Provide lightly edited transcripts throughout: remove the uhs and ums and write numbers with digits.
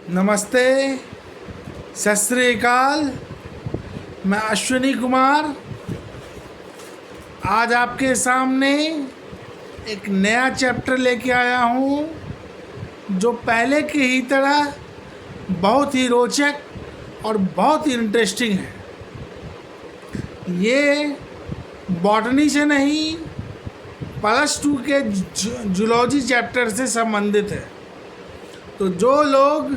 नमस्ते, सत श्री अकाल। मैं अश्विनी कुमार आज आपके सामने एक नया चैप्टर लेके आया हूँ, जो पहले की ही तरह बहुत ही रोचक और बहुत ही इंटरेस्टिंग है। ये बॉटनी से नहीं, +2 के जूलॉजी चैप्टर से संबंधित है। तो जो लोग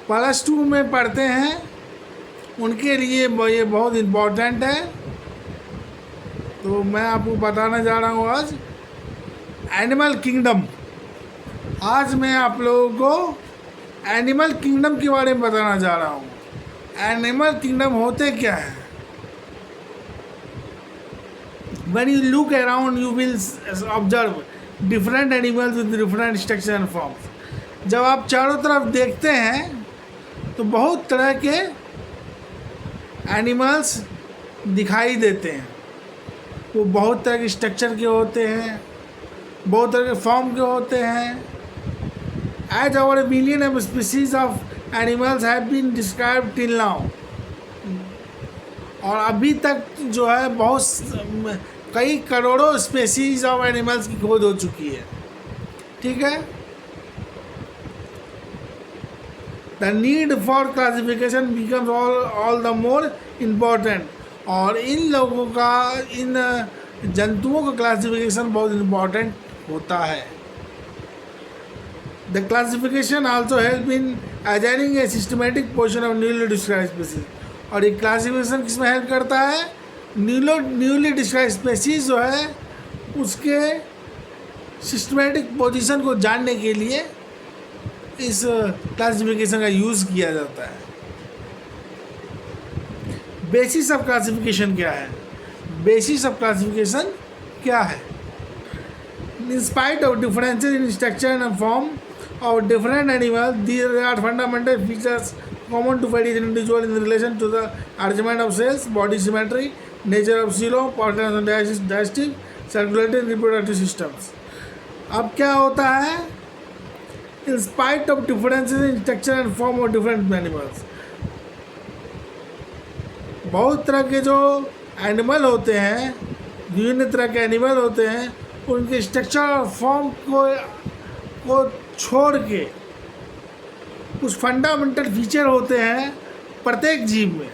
+2 में पढ़ते हैं उनके लिए ये बहुत इम्पोर्टेंट है। तो मैं आपको बताने जा रहा हूँ आज एनिमल किंगडम। आज मैं आप लोगों को एनिमल किंगडम के बारे में बताना जा रहा हूँ। एनिमल किंगडम होते क्या है? When you look around, you will observe different animals with different structure and forms. जब आप चारों तरफ देखते हैं तो बहुत तरह के एनिमल्स दिखाई देते हैं। वो बहुत तरह के स्ट्रक्चर के होते हैं, बहुत तरह के फॉर्म के होते हैं। As over million of species of animals have been described till now. और अभी तक जो है बहुत कई करोड़ों स्पेसीज ऑफ एनिमल्स की खोज हो चुकी है। ठीक है। The need for classification becomes all the more important. और इन लोगों का, इन जंतुओं का क्लासिफिकेशन बहुत इम्पॉर्टेंट होता है। The classification also help in assigning a systematic position of newly described species. और ये क्लासिफिकेशन किस में हेल्प करता है? न्यूली डिस्क्राइब्ड स्पीसीज जो है उसके सिस्टमेटिक पोजीशन को जानने के लिए इस क्लासिफिकेशन का यूज़ किया जाता है। बेसिस ऑफ क्लासिफिकेशन क्या है? बेसिस ऑफ क्लासिफिकेशन क्या है? In spite of differences in structure and form of different animals, these are fundamental features common to various individuals in relation to the arrangement of cells, body symmetry, nature of coelom, patterns and digestive, circulatory and reproductive systems. अब क्या होता है? In spite of differences in structure and form of different animals, बहुत तरह के जो animal होते हैं, विभिन्न तरह के एनिमल होते हैं, उनके स्ट्रक्चर और फॉर्म को छोड़ के कुछ फंडामेंटल फीचर होते हैं प्रत्येक जीव में।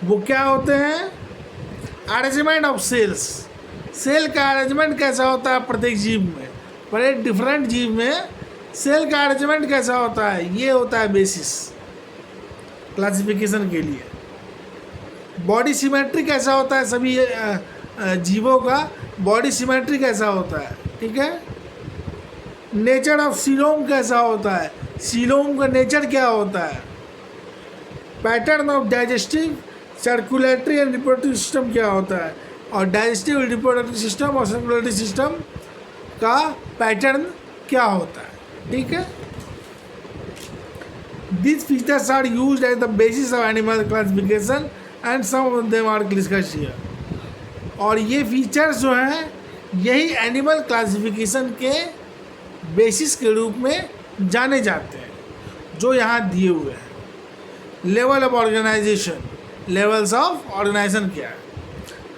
वो क्या होते हैं? Arrangement of cells. सेल का अरेंजमेंट कैसा होता है प्रत्येक जीव में, प्रत्येक डिफरेंट जीव में सेल का अरेंजमेंट कैसा होता है, ये होता है बेसिस क्लासिफिकेशन के लिए। बॉडी सिमेट्री कैसा होता है, सभी जीवों का बॉडी सिमेट्री कैसा होता है। ठीक है। नेचर ऑफ सीलोम कैसा होता है, सीलोम का नेचर क्या होता है। Pattern of digestive, circulatory and reproductive system क्या होता है, और डाइजेस्टिव, रिप्रोडक्टिव सिस्टम और सर्कुलेटरी सिस्टम का पैटर्न क्या होता है। ठीक है। This features are used as the basis of animal classification and some of them are discussed here. और ये फीचर्स जो हैं यही एनिमल क्लासिफिकेशन के बेसिस के रूप में जाने जाते हैं, जो यहाँ दिए हुए हैं। Level of organisation, levels of organisation क्या है?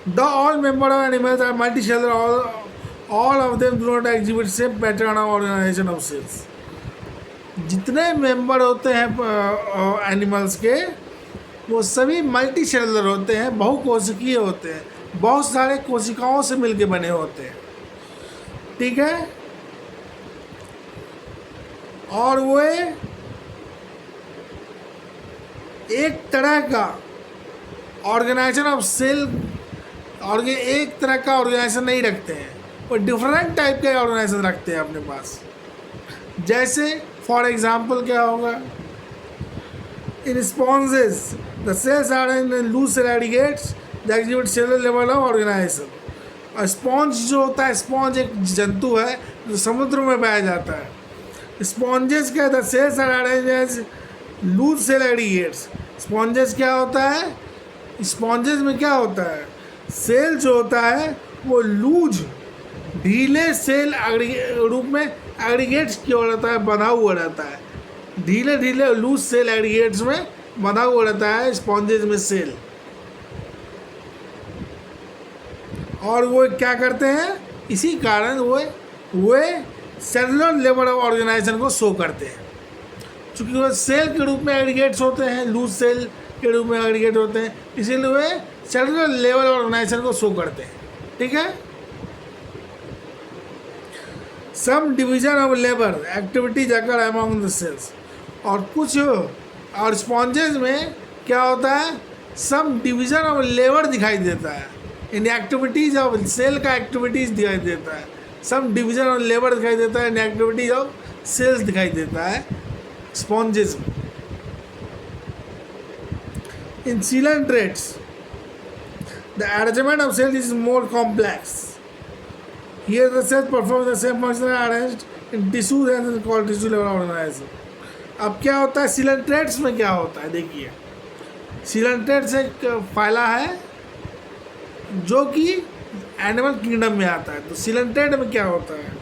The all member of animals are multicellular, all of them do not exhibit same pattern of organisation of cells. जितने मेंबर होते हैं एनिमल्स के, वो सभी मल्टी सेलुलर होते हैं, बहुकोशिकीय होते हैं, बहुत सारे कोशिकाओं से मिलके बने होते हैं। ठीक है। और वो एक तरह का ऑर्गेनाइजेशन ऑफ सेल और एक तरह का ऑर्गेनाइजेशन नहीं रखते हैं, वो डिफरेंट टाइप के ऑर्गेनाइजेशन रखते हैं अपने पास। जैसे फॉर एग्जांपल क्या होगा? In sponges the cells are in loose cell aggregates the exhibit cellular level of organisation. और स्पॉन्ज जो होता है, स्पॉन्ज एक जंतु है जो समुद्र में पाया जाता है। स्पॉन्जेस क्या होता है? Cells are arranged as loose cell aggregates. Sponges क्या होता है? स्पॉन्जेस में क्या होता है? सेल जो होता है वो लूज ढीले सेल रूप में एग्रीगेट्स किया रहता है, बना हुआ रहता है। ढीले ढीले लूज सेल एग्रीगेट्स में बंधा हुआ रहता है स्पॉन्जेस में सेल। और वो क्या करते हैं, इसी कारण वो सेलुलर लेवल ऑफ ऑर्गेनाइजेशन को शो करते हैं। चूँकि वो सेल के रूप में एग्रीगेट्स होते हैं, लूज सेल के रूप में एग्रीगेट होते हैं, इसीलिए वे सेलुलर लेवल ऑर्गेनाइजेशन को शो करते हैं। ठीक है। Some division of labour activities occur among the cells. और कुछ और स्पॉन्जेस में क्या होता है, सम डिवीजन ऑफ लेबर दिखाई देता है, इन एक्टिविटीज ऑफ सेल का एक्टिविटीज दिखाई देता है, सम डिवीजन ऑफ लेबर दिखाई देता है, इन एक्टिविटीज ऑफ सेल्स दिखाई देता है स्पॉन्जेस में। इन coelentrates the arrangement of cells is more complex. Here the cells perform the same function arranged in tissues and called tissue level organization. अब क्या होता है coelentrates में, क्या होता है देखिए, coelentrates एक फाइला है जो कि एनिमल किंगडम में आता है। तो coelentrate में क्या होता है,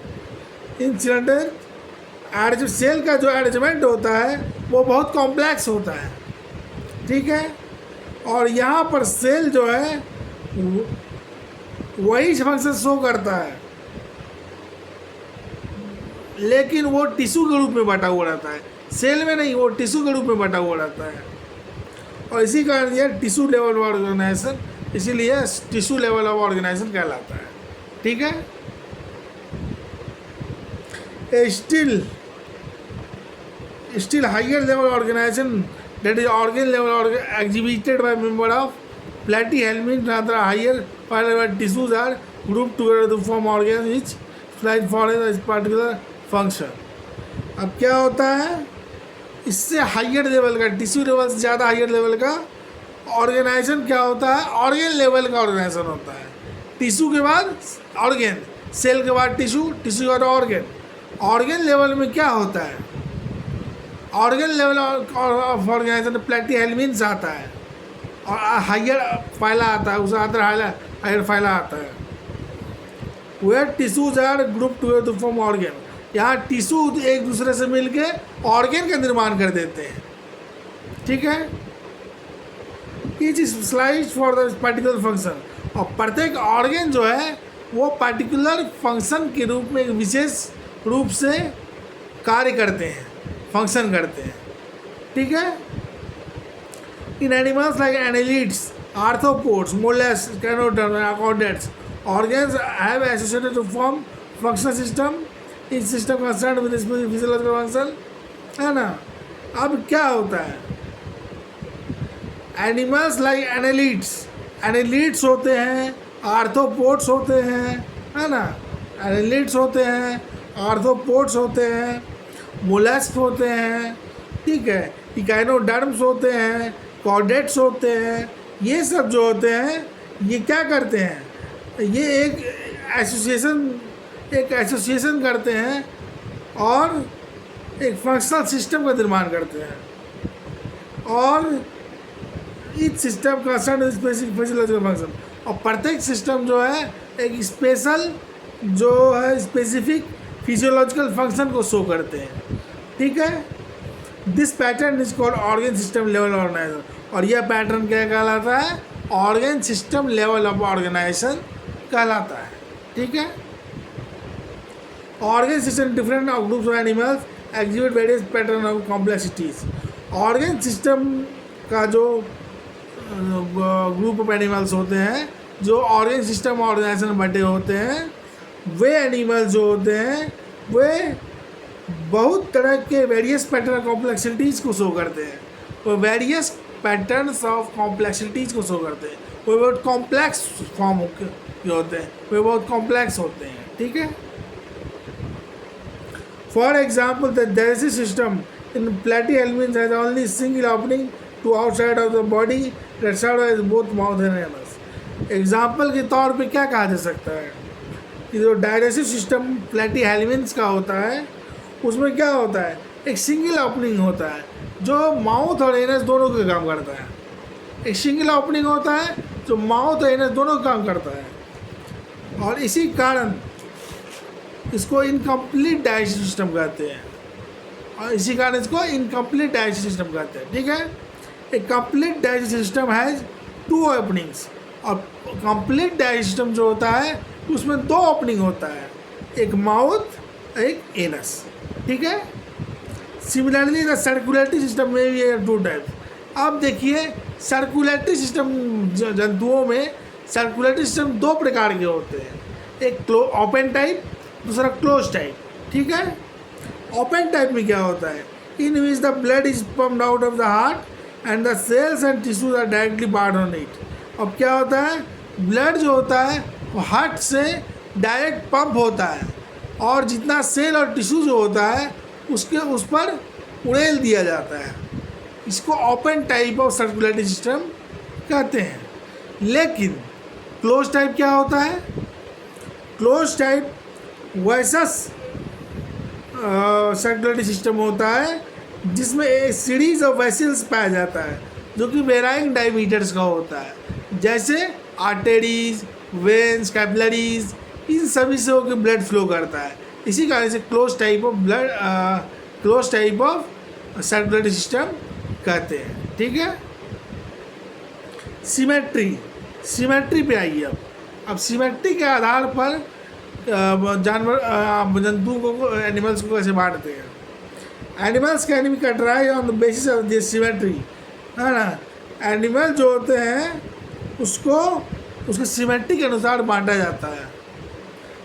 इन coelentrate सेल का जो अरेंजमेंट होता है वो बहुत कॉम्प्लेक्स होता है। ठीक है। और यहाँ पर सेल जो है वही फंक्शन शो करता है, लेकिन वो टिश्यू के रूप में बटा हुआ रहता है, सेल में नहीं, वो टिश्यू के रूप में बटा हुआ रहता है। और इसी कारण यह टिश्यू लेवल ऑर्गेनाइजेशन, इसीलिए टिश्यू लेवल ऑफ ऑर्गेनाइजेशन कहलाता है। ठीक है। Still higher level organisation that is organ level exhibited by member of platyhelminths, rather higher where tissues are grouped together to form organs which fly for a particular function. अब क्या होता है, इससे higher level का, tissue level से ज़्यादा higher level का organisation क्या होता है, ऑर्गन लेवल का ऑर्गेनाइजेशन होता है। टिश्यू के बाद ऑर्गन, सेल के बाद टिश्यू, टिश्यू के बाद ऑर्गन। ऑर्गन लेवल में क्या होता है, ऑर्गन लेवल ऑफ ऑर्गेनाइजेशन प्लेटीहेल्मिन्थ्स आता है और हायर फाइला आता है, उससे अंदर हायर फाइला आता है। Where tissues are group to form organ, यहाँ टिश्यू एक दूसरे से मिलके ऑर्गन का निर्माण कर देते हैं। ठीक है। Each is slide for the particular function, और प्रत्येक ऑर्गन जो है वो पर्टिकुलर फंक्शन के रूप में एक विशेष रूप से कार्य करते हैं, फंक्शन करते हैं। ठीक है। In animals like annelids, arthropods, mollusc, echinoderm, chordates, organs have associated to form functional system. इस system concern with physiological function, है ना। अब क्या होता है, एनिमल्स लाइक एनालिड्स होते हैं, आर्थ्रोपोड्स होते हैं, है ना, एनालिड्स होते हैं, आर्थ्रोपोड्स होते हैं, मोलस्क होते हैं। ठीक है। इकाइनोडर्म्स होते हैं, कॉर्डेट्स होते हैं। ये सब जो होते हैं ये क्या करते हैं, ये एक एसोसिएशन करते हैं और एक फंक्शनल सिस्टम का निर्माण करते हैं। और इस सिस्टम का स्पेसिफिक फिजियोलॉजिकल फंक्शन, और प्रत्येक सिस्टम जो है एक स्पेशल जो है स्पेसिफिक फिजियोलॉजिकल फंक्शन को शो करते हैं। ठीक है। This pattern is called organ system level organisation, और यह पैटर्न क्या कहलाता है, organ system level of organisation कहलाता है। ठीक है। Organ system different groups of animals exhibit various pattern of complexities. Organ system का जो ग्रुप ऑफ एनिमल्स होते हैं, जो ऑर्गन सिस्टम ऑर्गेनाइजेशन बटे होते हैं, वे एनिमल्स जो होते हैं वे बहुत तरह के वेरियस पैटर्न कॉम्प्लेक्सिटीज़ को शो करते हैं। वो वेरियस पैटर्न्स ऑफ कॉम्प्लेक्सिटीज़ को शो करते हैं। वो बहुत कॉम्प्लेक्स फॉर्म के होते हैं, वे बहुत कॉम्प्लेक्स होते हैं। ठीक है। For example the dialysis system in platyhelminthes has only single opening to outside of the body that serve both mouth and anus. Example के तौर पे क्या कहा जा सकता है कि जो डायलिसिस सिस्टम प्लेटीहेल्मिन्थ्स का होता है उसमें क्या होता है, एक सिंगल ओपनिंग होता है जो माउथ और एनस दोनों का काम करता है। एक सिंगल ओपनिंग होता है जो माउथ और एनस दोनों का काम करता है, और इसी कारण इसको इनकम्प्लीट डाइजेस्टिव सिस्टम कहते हैं। और इसी कारण इसको इनकम्प्लीट डाइजेस्टिव सिस्टम कहते हैं। ठीक है, एक complete digestive system has 2 openings, और कंप्लीट डाइजेस्टिव सिस्टम जो होता है उसमें 2 ओपनिंग होता है, एक माउथ एक एनस। ठीक है, सिमिलरली द सर्कुलेटरी सिस्टम में भी 2 टाइप्स। अब देखिए सर्कुलेटरी सिस्टम जंतुओं में सर्कुलेटरी सिस्टम 2 प्रकार के होते हैं, एक ओपन टाइप, दूसरा क्लोज टाइप। ठीक है, ओपन टाइप में क्या होता है, in which the blood is pumped out of the heart and the cells and tissues are directly part on it. अब क्या होता है, ब्लड जो होता है वो हार्ट से डायरेक्ट पंप होता है, और जितना सेल और टिश्यू जो होता है उसके उस पर उड़ेल दिया जाता है। इसको open type of circulatory system कहते हैं। लेकिन क्लोज टाइप क्या होता है, क्लोज टाइप वैसा सर्कुलेटरी सिस्टम होता है जिसमें एक सीरीज ऑफ वेसल्स पाया जाता है जो कि वेराइंग डायमीटर्स का होता है, जैसे आर्टेरीज, वेन्स, कैपिलरीज, इन सभी से होकर ब्लड फ्लो करता है। इसी कारण से close type of circulatory system कहते हैं। ठीक है, सिमेट्री पे आइए। अब सिमेट्री के आधार पर जंतुओं को, एनिमल्स को कैसे बांटते हैं। Animals can be categorised on the basis of this symmetry, है ना। एनिमल जो होते हैं उसको उसके सिमेट्री के अनुसार बांटा जाता है।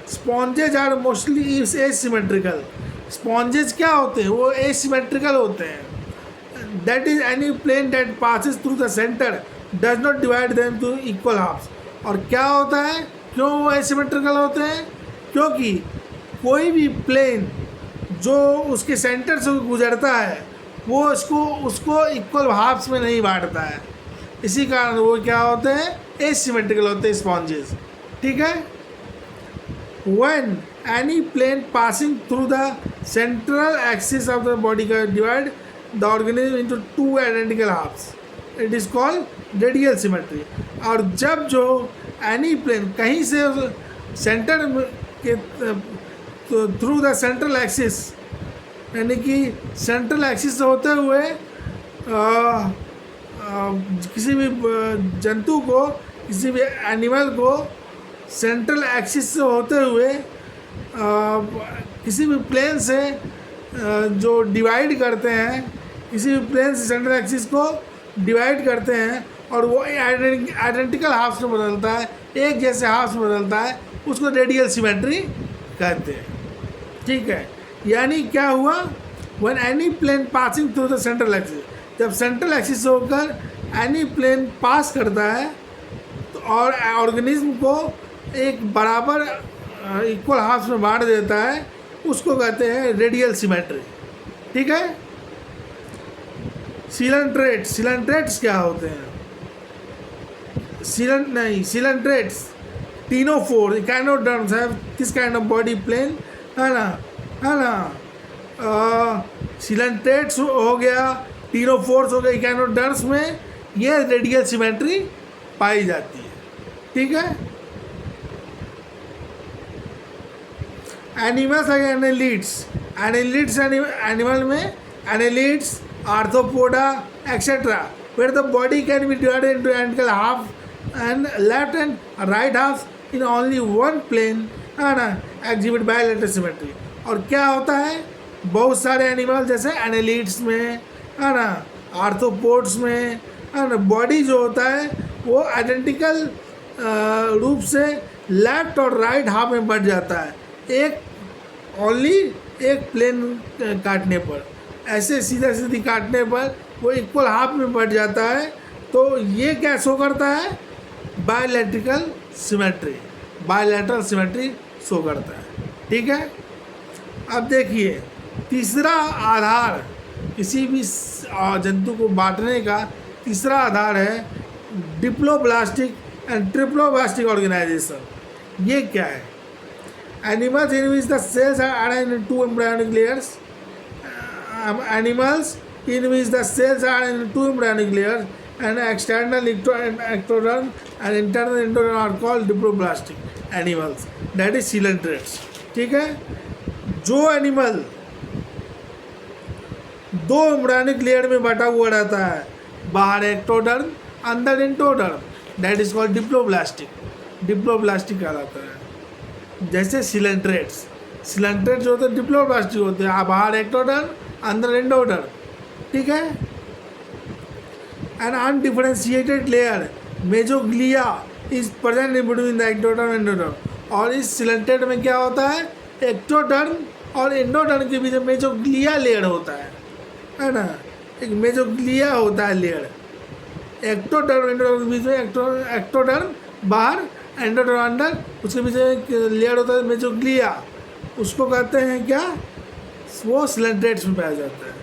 Sponges are mostly asymmetrical. Sponges क्या होते हैं, वो एसिमेट्रिकल होते हैं। That is any plane that passes through the centre does not divide them to equal halves. और क्या होता है, क्यों वो एसिमेट्रिकल होते हैं, क्योंकि कोई भी प्लेन जो उसके सेंटर से गुजरता है वो उसको इक्वल हाफ्स में नहीं बांटता है। इसी कारण वो क्या होते हैं, एसिमेट्रिकल होते हैं स्पॉन्जेस। ठीक है, when any plane passing through the central axis of the body can divide the organism into 2 identical halves, it is called radial symmetry. और जब जो एनी प्लेन कहीं से सेंटर के थ्रू द सेंट्रल एक्सिस, यानी कि सेंट्रल एक्सिस से होते हुए किसी भी जंतु को, किसी भी एनिमल को सेंट्रल एक्सिस से होते हुए किसी भी प्लेन से जो डिवाइड करते हैं, किसी भी प्लेन से सेंट्रल एक्सिस को डिवाइड करते हैं और वो आइडेंटिकल हाफ्स में बदलता है, एक जैसे हाफ्स में बदलता है, उसको रेडियल सिमेट्री कहते हैं। ठीक है, यानी क्या हुआ, when any plane passing through the central axis, जब सेंट्रल एक्सिस से होकर एनी प्लेन पास करता है तो और ऑर्गेनिज्म को एक बराबर इक्वल हाफ्स में बांट देता है, उसको कहते हैं रेडियल सिमेट्री। ठीक है, सिलेंट्रेट्स क्या होते हैं, coelenterates ctenophore echinoderms have this kind of body plan, है ना। सिलेंट्रेट्स हो गया, टीनोफोर्स हो गया, इकाइनोडर्म्स में ये रेडियल सिमेट्री पाई जाती है। ठीक है, एनिमल्स है एनालिड्स एनिमल में annelids, arthropoda etcetera, where the body can be divided into identical half and left and right half in only one plane, है ना, एग्जिबिट बायलैटरल सिमेट्री। और क्या होता है, बहुत सारे एनिमल जैसे एनालिड्स में, है ना, आर्थ्रोपोड्स में, है ना, बॉडी जो होता है वो आइडेंटिकल रूप से लेफ्ट और राइट हाफ में बढ़ जाता है, एक प्लेन काटने पर, ऐसे सीधी काटने पर वो इक्वल हाफ में बढ़ जाता है। तो ये क्या शो करता है, बायलैटरल सिमेट्री शो करता है। ठीक है, अब देखिए तीसरा आधार किसी भी जंतु को बांटने का तीसरा आधार है डिप्लोब्लास्टिक एंड ट्रिप्लोब्लास्टिक ऑर्गेनाइजेशन। ये क्या है, animals in which the cells are arranged in 2 embryonic layers, and external ectoderm and internal endoderm are called diploblastic animals, that is coelentrates। ठीक है, जो एनिमल दो एम्ब्रायोनिक लेयर में बटा हुआ रहता है, बाहर एक्टोडर्म, अंदर endoderm, that is called diploblastic कहलाता है। जैसे सिलेंट्रेट्स जो होते हैं डिप्लोब्लास्टिक होते हैं, बाहर एक्टोडर्म, अंदर एंडोडर्म, ठीक है। An undifferentiated layer mesoglea is present in between the ectoderm endoderm, और इस सिलेंट्रेट में क्या होता है, एक्टोडर्म और एंडोडर्म के बीच में मेजोग्लिया लेयर होता है ना, एक मेजोग्लिया होता है लेयर, एक्टोडर्म एंडोडर्म के बीच में, एक्टोडर्म बाहर एंडोडर्म अंदर, उसके बीच में एक लेयर होता है मेजोग्लिया, उसको कहते हैं क्या, वो सिलेंट्रेट्स में पाया जाता है,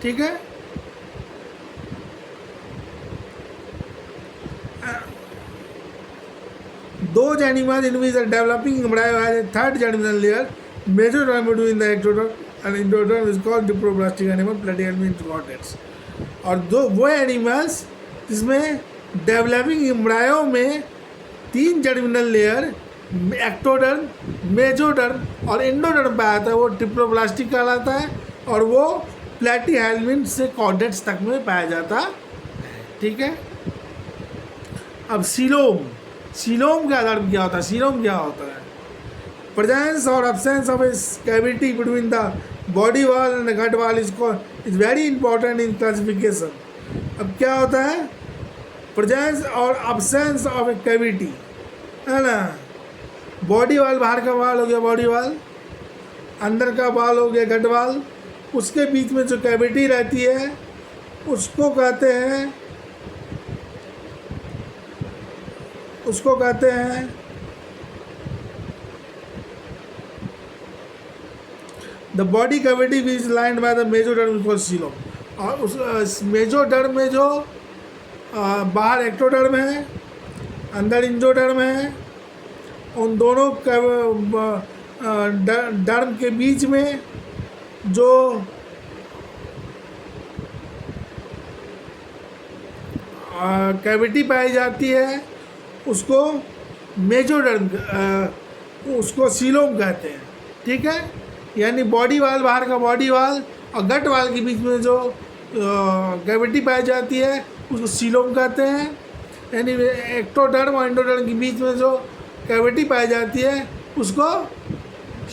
ठीक है। Those animals in which the developing embryo has a third germinal layer, mesoderm between the ectoderm and endoderm is called diploblastic animal, platyhelminth chordates। और दो वो एनिमल्स जिसमें डेवलपिंग एम्ब्रायो में 3 जर्मिनल लेयर एक्टोडर्म, मेजोडर्म और endoderm पाया जाता है, वो डिप्लोब्लास्टिक कहलाता है, और वो प्लेटीहेल्मिन्थ से कॉर्डेट्स तक में पाया जाता है, ठीक है। अब सीलोम का धर्म क्या होता है, सीलोम क्या होता है, प्रेजेंस और absence of a cavity between the body wall and gut wall is very important in classification. अब क्या होता है, प्रेजेंस और अब्सेंस ऑफ ए कैविटी, है ना, बॉडी वॉल, बाहर का वॉल हो गया बॉडी वॉल, अंदर का वॉल हो गया गट वॉल, उसके बीच में जो कैविटी रहती है उसको कहते हैं the body cavity is lined by the mesoderm equal coelom. और उस मेजोडर्म में जो बाहर एक्टोडर्म है, अंदर इंजोडर्म है, उन दोनों डर्म के बीच में जो कैविटी पाई जाती है उसको मेजोडर्म, उसको सीलोम कहते हैं, ठीक है। यानी बॉडी वाल, बाहर का बॉडी वाल और गट वाल के बीच में जो कैविटी पाई जाती है उसको सीलोम कहते हैं। यानी एक्टोडर्म और एंडोडर्म के बीच में जो कैविटी पाई जाती है उसको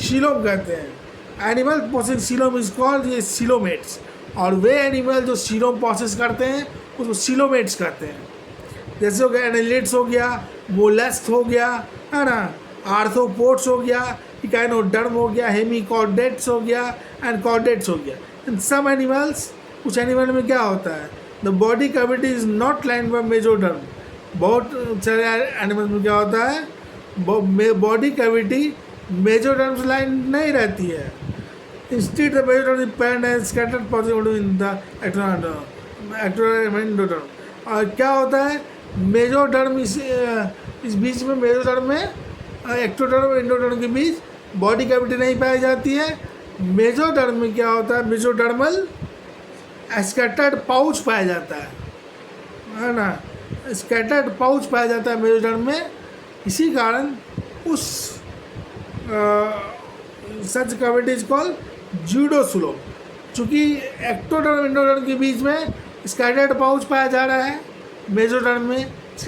सीलोम कहते हैं। Animal process coelom is called ये सीलोमेट्स, और वे एनिमल जो सीलोम प्रोसेस करते हैं उसको सीलोमेट्स कहते हैं। जैसे हो गया एनालिट्स हो गया, मोलस्क हो गया, है ना, आर्थ्रोपोड्स हो गया, इकाइनोडर्म हो गया, हेमिकॉर्डेट्स हो गया एंड कॉर्डेट्स हो गया। इन सम एनिमल्स, कुछ एनिमल में क्या होता है, the body cavity is not lined by mesoderm. बहुत सारे एनिमल्स में क्या होता है, बॉडी कैविटी मेजोडर्म से लाइन नहीं रहती है। Instead the mesoderm is panned and scattered possible in the ectoderm. और क्या होता है, मेजोडर्म इस बीच में, मेजोडर्म में एक्टोडर्म और एंडोडर्म के बीच बॉडी कैविटी नहीं पाई जाती है। मेजोडर्म में क्या होता है, मेजोडर्मल स्कैटर्ड पाउच पाया जाता है ना, स्कैटर्ड पाउच पाया जाता है मेजोडर्म में। इसी कारण उस सच कैविटी इज कॉल्ड ज्यूडोसीलोम। चूँकि एक्टोडर्म एंडोडर्म के बीच में स्कैटर्ड पाउच पाया जा रहा है मेजोडर्म में,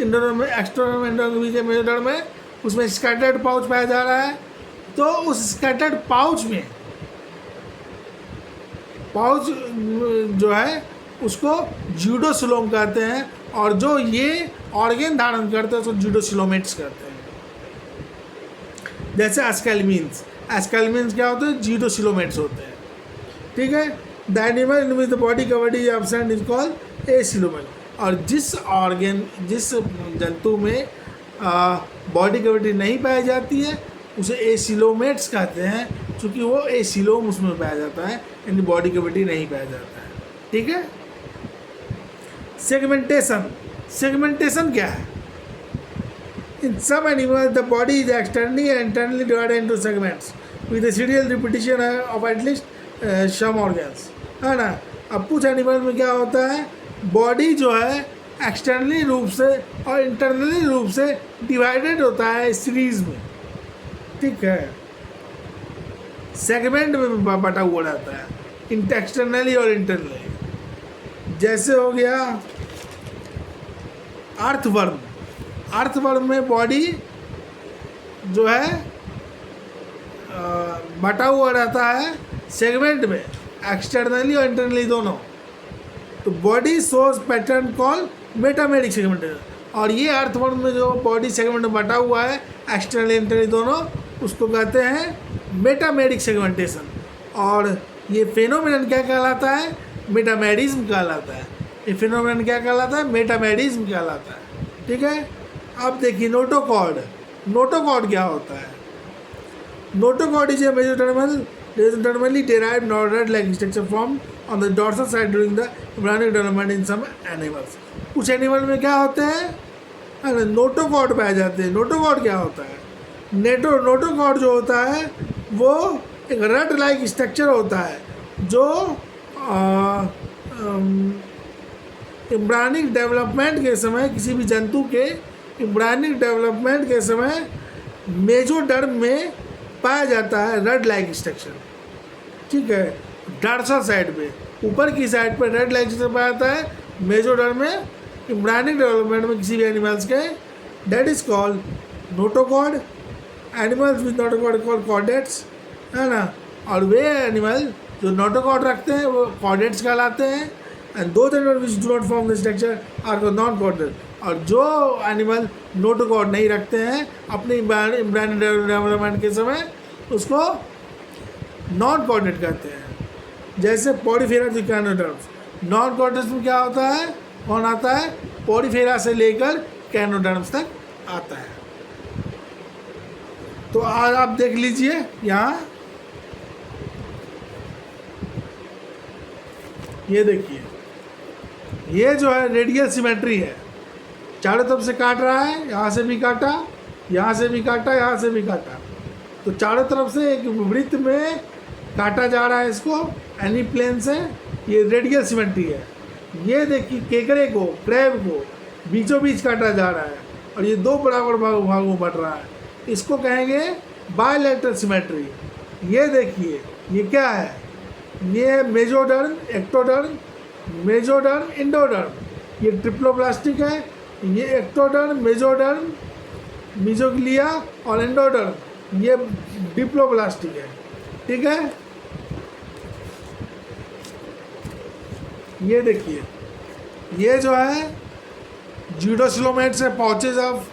एंडोडर्म में, एक्टोडर्म एंडोडर्म के बीच में मेजोडर्म में उसमें स्कैटर्ड पाउच पाया जा रहा है, तो उस स्कैटर्ड पाउच में, पाउच जो है उसको ज्यूडोसीलोम कहते हैं, और जो ये ऑर्गेन धारण करते हैं उसको ज्यूडोसीलोमेट्स कहते हैं। जैसे एस्केलमिन्स क्या होते हैं, ज्यूडोसीलोमेट्स होते हैं, ठीक है। The animal in which the body cavity is absent is called acoelomate. और जिस जंतु में बॉडी कैविटी नहीं पाई जाती है उसे एसीलोमेट्स कहते हैं, क्योंकि वो एसीलोम उसमें पाया जाता है, यानी बॉडी कैविटी नहीं पाया जाता है, ठीक है। सेगमेंटेशन क्या है, in some animals the body is externally and internally divided into segments with a serial repetition of at least some organs, है ना। अब कुछ एनिमल में क्या होता है, बॉडी जो है एक्सटर्नली रूप से और इंटरनली रूप से डिवाइडेड होता है सीरीज में, ठीक है, सेगमेंट में बटा हुआ रहता है, एक्सटर्नली और इंटरनली। जैसे हो गया अर्थवर्म। अर्थवर्म में बॉडी जो है बटा हुआ रहता है सेगमेंट में, एक्सटर्नली और इंटरनली दोनों। तो body shows pattern call metameric segmentation. और ये अर्थवर्म में जो बॉडी सेगमेंट में बटा हुआ है एक्सटर्नली इंटरनली दोनों, उसको कहते हैं मेटामेरिक सेगमेंटेशन। और ये फेनोमेनन क्या कहलाता है? मेटामेरिज्म कहलाता है। ये फेनोमेनन क्या कहलाता है? मेटामेरिज्म कहलाता है। ठीक है, अब देखिए नोटोकॉर्ड। नोटोकॉर्ड क्या होता है? Notochord is a mesodermally derived rod-like structure formed on the dorsal side during the embryonic development in some animals. कुछ एनिमल में क्या होते हैं? नोटोकॉर्ड पाए जाते हैं। नोटोकॉर्ड क्या होता है? नोटोकॉर्ड जो होता है वो एक रड लाइक स्ट्रक्चर होता है जो एम्ब्रायनिक डेवलपमेंट के समय, किसी भी जंतु के एम्ब्रायनिक डेवलपमेंट के समय मेजोडर्म में पाया जाता है। रड लाइक स्ट्रक्चर, ठीक है, डॉर्सल साइड पे, ऊपर की साइड पर रड लाइक स्ट्रक्चर पाया जाता है मेजोडर्म में एम्ब्रायनिक डेवलपमेंट में किसी भी एनिमल्स के। That is called notochord. Animals with notochord called chordates, है ना। और वे एनिमल जो नोटोकॉर्ड रखते हैं वो कॉर्डेट्स कहलाते हैं। And those animal which do not form the structure are non chordate. और जो एनिमल नोटोकॉर्ड नहीं रखते हैं अपने एम्ब्रायनिक डेवलपमेंट के समय, उसको नॉन कॉर्डेट कहते हैं। जैसे पॉडीफेरा कैनोडर्म्स। नॉन कॉर्डेट्स में क्या होता है? कौन आता है? पॉडीफेरा से लेकर कैनोडर्म्स तक आता है। तो आज आप देख लीजिए यहाँ, ये देखिए, ये जो है रेडियल सिमेट्री है। चारों तरफ से काट रहा है, यहाँ से भी काटा, यहाँ से भी काटा, यहाँ से भी काटा। तो चारों तरफ से एक वृत्त में काटा जा रहा है इसको एनी प्लेन से। ये रेडियल सिमेट्री है। ये देखिए केकड़े को, क्रैब को बीचों बीच काटा जा रहा है और ये दो बराबर भागों में बट रहा है। इसको कहेंगे बायलैटरल सिमेट्री। ये देखिए, ये क्या है? ये मेजोडर्म, एक्टोडर्म, मेजोडर्म, इंडोडर्म। ये ट्रिप्लोप्लास्टिक है। ये एक्टोडर्म, मेजोडर्म, मिजोग्लिया और एंडोडर्म ये डिप्लोप्लास्टिक है। ठीक है, ये देखिए, ये जो है ज्यूडोसिलोमेट्स है, पाउचेज ऑफ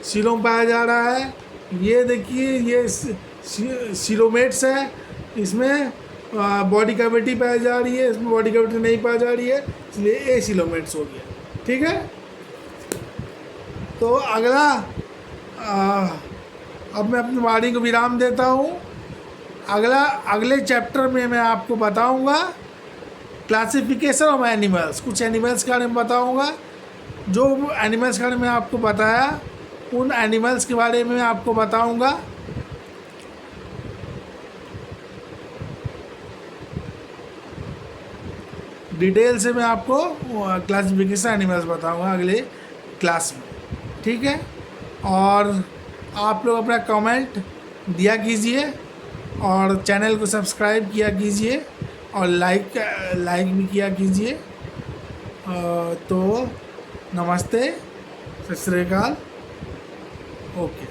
सिलोम पाया जा रहा है। ये देखिए, ये सिलोमेट्स है, इसमें बॉडी कैविटी पाई जा रही है, इसमें बॉडी कैविटी नहीं पाई जा रही है, इसलिए ए सिलोमेट्स हो गया। ठीक है, तो अगला अब मैं अपनी वाणी को विराम देता हूँ। अगले चैप्टर में मैं आपको बताऊँगा क्लासिफिकेशन ऑफ एनिमल्स। कुछ एनिमल्स के बारे में बताऊँगा। जो एनिमल्स के बारे में आपको बताया, उन एनिमल्स के बारे में आपको बताऊँगा। डिटेल से मैं आपको क्लासिफिकेशन एनिमल्स बताऊंगा अगले क्लास में। ठीक है, और आप लोग अपना कमेंट दिया कीजिए और चैनल को सब्सक्राइब किया कीजिए और लाइक भी किया कीजिए। तो नमस्ते, सत श्री अकाल, ओके।